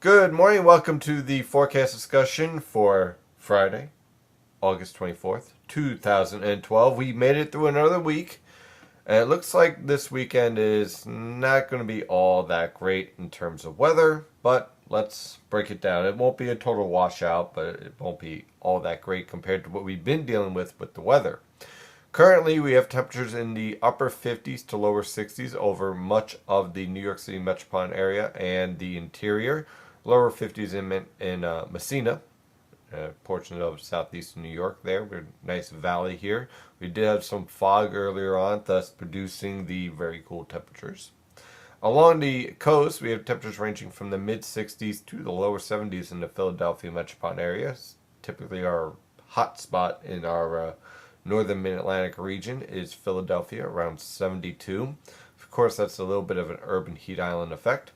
Good morning. Welcome to the forecast discussion for Friday, August 24th, 2012. We made it through another week, and it looks like this weekend is not going to be all that great in terms of weather, but let's break it down. It won't be a total washout, but it won't be all that great compared to what we've been dealing with the weather. Currently, we have temperatures in the upper 50s to lower 60s over much of the New York City metropolitan area and the interior. Lower 50s in Messina, portion of southeastern New York there. We're in a nice valley here. We did have some fog earlier on, thus producing the very cool temperatures. Along the coast, we have temperatures ranging from the mid 60s to the lower 70s in the Philadelphia metropolitan area. Typically, our hot spot in our northern mid-Atlantic region is Philadelphia, around 72. Of course, that's a little bit of an urban heat island effect.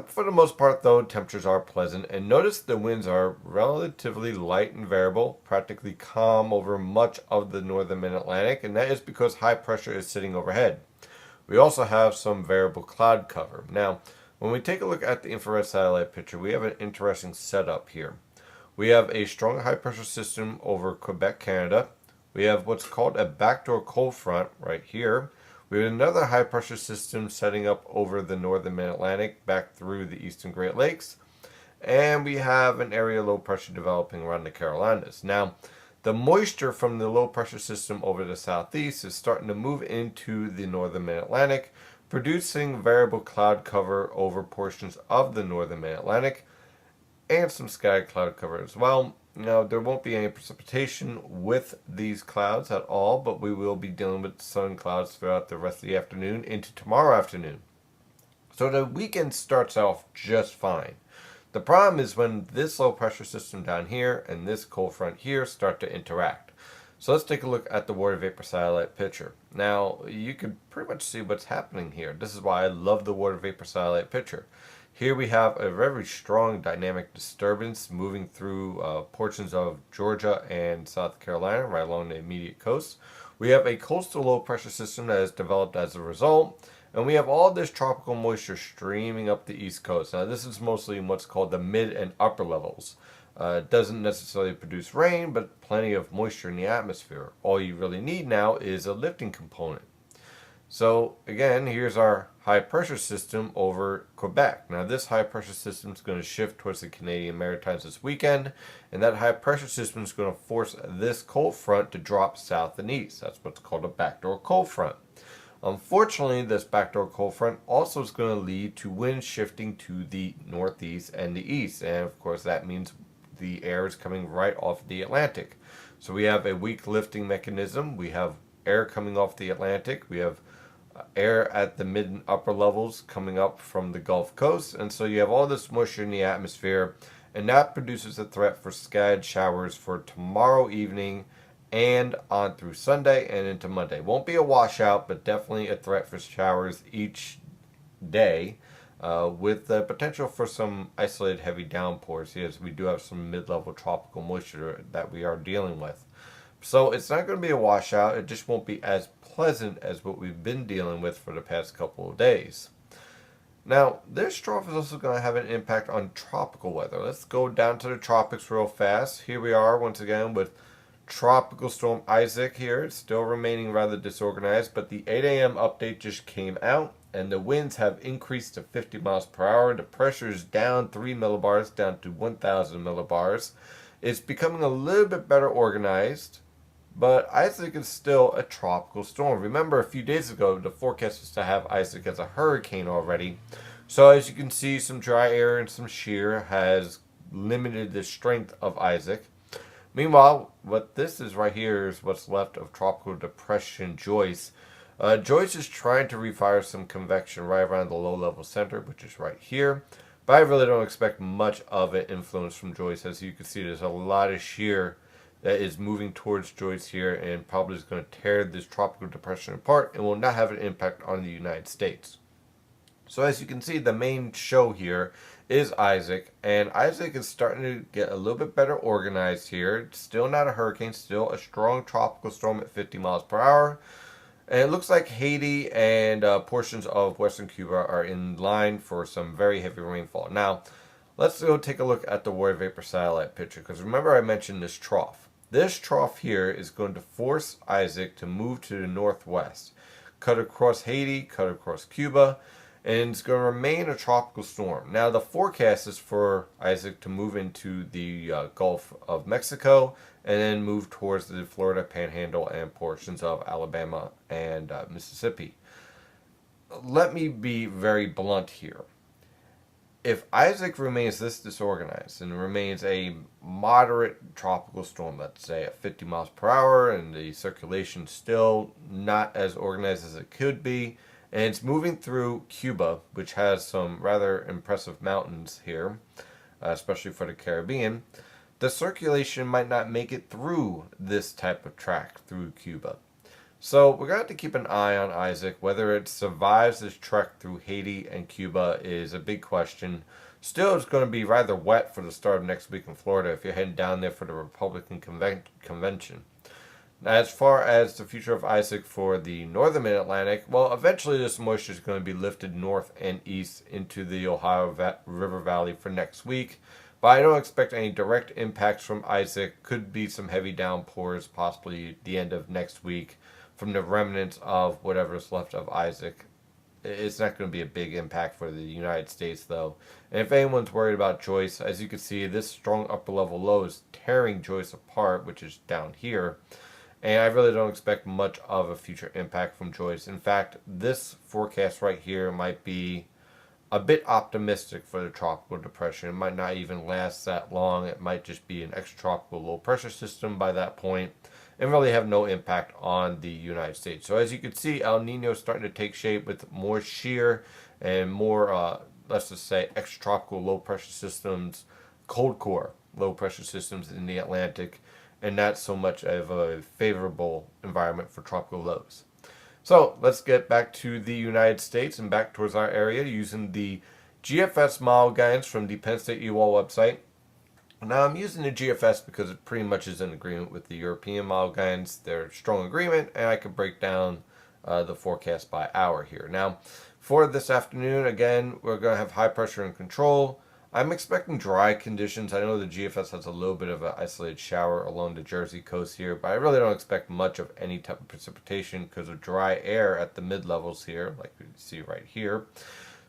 For the most part, though, temperatures are pleasant, and notice the winds are relatively light and variable, practically calm over much of the northern mid-Atlantic, and that is because high pressure is sitting overhead. We also have some variable cloud cover. Now, when we take a look at the infrared satellite picture, we have an interesting setup here. We have a strong high pressure system over Quebec, Canada. We have what's called a backdoor cold front right here. We have another high pressure system setting up over the northern mid-Atlantic back through the eastern Great Lakes. And we have an area low pressure developing around the Carolinas. Now, the moisture from the low pressure system over the southeast is starting to move into the northern mid-Atlantic, producing variable cloud cover over portions of the northern mid-Atlantic and some scattered cloud cover as well. Now, there won't be any precipitation with these clouds at all, but we will be dealing with sun clouds throughout the rest of the afternoon into tomorrow afternoon. So the weekend starts off just fine. The problem is when this low pressure system down here and this cold front here start to interact. So let's take a look at the water vapor satellite picture. Now, you can pretty much see what's happening here. This is why I love the water vapor satellite picture. Here we have a very strong dynamic disturbance moving through portions of Georgia and South Carolina, right along the immediate coast. We have a coastal low pressure system that has developed as a result, and we have all this tropical moisture streaming up the east coast. Now, this is mostly in what's called the mid and upper levels. It doesn't necessarily produce rain, but plenty of moisture in the atmosphere. All you really need now is a lifting component. So again, here's our high pressure system over Quebec. Now this high pressure system is going to shift towards the Canadian Maritimes this weekend, and that high pressure system is going to force this cold front to drop south and east. That's what's called a backdoor cold front. Unfortunately, this backdoor cold front also is going to lead to wind shifting to the northeast and the east, and of course that means the air is coming right off the Atlantic. So we have a weak lifting mechanism. We have air coming off the Atlantic. We have air at the mid and upper levels coming up from the Gulf Coast, and so you have all this moisture in the atmosphere, and that produces a threat for scattered showers for tomorrow evening and on through Sunday and into Monday. Won't be a washout, but definitely a threat for showers each day, with the potential for some isolated heavy downpours, as we do have some mid-level tropical moisture that we are dealing with. So it's not going to be a washout. It just won't be as pleasant as what we've been dealing with for the past couple of days. Now, this trough is also going to have an impact on tropical weather. Let's go down to the tropics real fast. Here we are once again with Tropical Storm Isaac here. It's still remaining rather disorganized, but the 8 a.m. update just came out, and the winds have increased to 50 miles per hour. The pressure is down 3 millibars, down to 1,000 millibars. It's becoming a little bit better organized, but Isaac is still a tropical storm. Remember, a few days ago, the forecast was to have Isaac as a hurricane already. So as you can see, some dry air and some shear has limited the strength of Isaac. Meanwhile, what this is right here is what's left of Tropical Depression Joyce. Joyce is trying to refire some convection right around the low-level center, which is right here. But I really don't expect much of an influence from Joyce. As you can see, there's a lot of shear that is moving towards Joyce here and probably is going to tear this tropical depression apart and will not have an impact on the United States. So as you can see, the main show here is Isaac, and Isaac is starting to get a little bit better organized here. It's still not a hurricane, still a strong tropical storm at 50 miles per hour. And it looks like Haiti and portions of western Cuba are in line for some very heavy rainfall. Now, Let's go take a look at the water vapor satellite picture, because remember I mentioned this trough. This trough here is going to force Isaac to move to the northwest, cut across Haiti, cut across Cuba, and it's going to remain a tropical storm. Now the forecast is for Isaac to move into the Gulf of Mexico and then move towards the Florida Panhandle and portions of Alabama and Mississippi. Let me be very blunt here. If Isaac remains this disorganized and remains a moderate tropical storm, let's say at 50 miles per hour, and the circulation still not as organized as it could be, and it's moving through Cuba, which has some rather impressive mountains here, especially for the Caribbean, the circulation might not make it through this type of track through Cuba. So we're going to have to keep an eye on Isaac. Whether it survives this trek through Haiti and Cuba is a big question. Still, it's going to be rather wet for the start of next week in Florida if you're heading down there for the Republican convention. As far as the future of Isaac for the northern mid-Atlantic, well, eventually this moisture is going to be lifted north and east into the Ohio River Valley for next week. But I don't expect any direct impacts from Isaac. Could be some heavy downpours, possibly the end of next week, from the remnants of whatever's left of Isaac. It's not going to be a big impact for the United States, though. And if anyone's worried about Joyce, as you can see, this strong upper level low is tearing Joyce apart, which is down here. And I really don't expect much of a future impact from Joyce. In fact, this forecast right here might be a bit optimistic for the tropical depression. It might not even last that long. It might just be an extratropical low pressure system by that point, and really have no impact on the United States. So as you can see, El Nino is starting to take shape with more shear and more, let's just say, extratropical low pressure systems, cold core low pressure systems in the Atlantic, and not so much of a favorable environment for tropical lows. So let's get back to the United States and back towards our area using the GFS model guidance from the Penn State EWOL website. Now I'm using the GFS because it pretty much is in agreement with the European model guidance. They're strong agreement, and I could break down the forecast by hour here. Now, for this afternoon, again, we're going to have high pressure and control. I'm expecting dry conditions. I know the GFS has a little bit of an isolated shower along the Jersey coast here, but I really don't expect much of any type of precipitation because of dry air at the mid-levels here, like you see right here.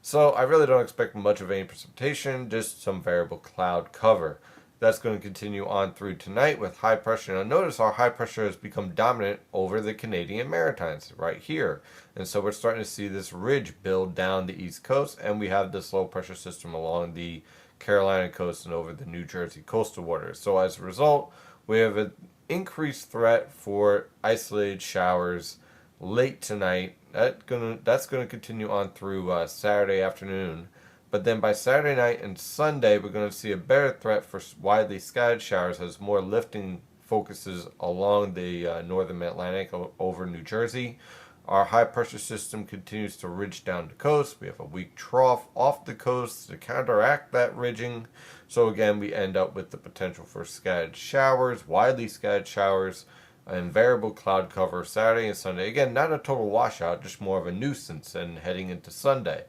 So I really don't expect much of any precipitation, just some variable cloud cover. That's going to continue on through tonight with high pressure. Now notice our high pressure has become dominant over the Canadian Maritimes right here. And so we're starting to see this ridge build down the east coast, and we have this low pressure system along the Carolina coast and over the New Jersey coastal waters. So as a result, we have an increased threat for isolated showers late tonight. That's going to continue on through Saturday afternoon. But then by Saturday night and Sunday, we're going to see a better threat for widely scattered showers as more lifting focuses along the northern Atlantic over New Jersey. Our high pressure system continues to ridge down the coast. We have a weak trough off the coast to counteract that ridging. So again, we end up with the potential for scattered showers, widely scattered showers, and variable cloud cover Saturday and Sunday. Again, not a total washout, just more of a nuisance and heading into Sunday.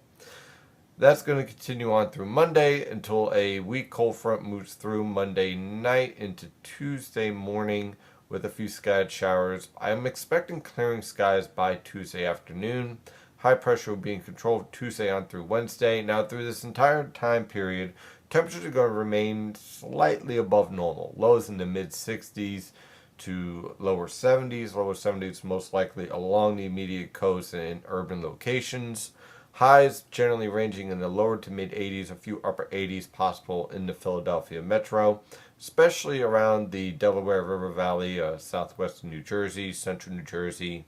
That's going to continue on through Monday until a weak cold front moves through Monday night into Tuesday morning with a few scattered showers. I'm expecting clearing skies by Tuesday afternoon. High pressure will be in control Tuesday on through Wednesday. Now through this entire time period, temperatures are going to remain slightly above normal. Lows in the mid 60s to lower 70s. Lower 70s most likely along the immediate coast and in urban locations. Highs generally ranging in the lower to mid 80s, a few upper 80s possible in the Philadelphia metro, especially around the Delaware River Valley, southwestern New Jersey, central New Jersey,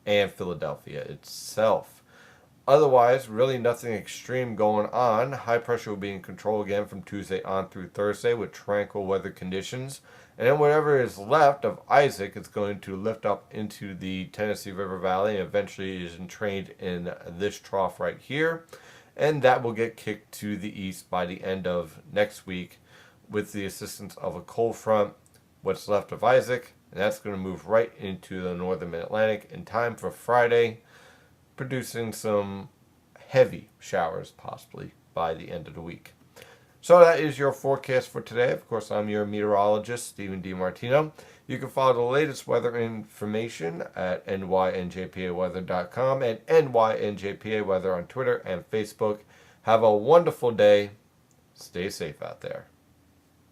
and Philadelphia itself. Otherwise, really nothing extreme going on. High pressure will be in control again from Tuesday on through Thursday with tranquil weather conditions. And then whatever is left of Isaac is going to lift up into the Tennessee River Valley and eventually is entrained in this trough right here. And that will get kicked to the east by the end of next week with the assistance of a cold front, what's left of Isaac. And that's going to move right into the northern Mid-Atlantic in time for Friday, producing some heavy showers possibly by the end of the week. So that is your forecast for today. Of course, I'm your meteorologist, Stephen DiMartino. You can follow the latest weather information at nynjpaweather.com and nynjpaweather on Twitter and Facebook. Have a wonderful day. Stay safe out there.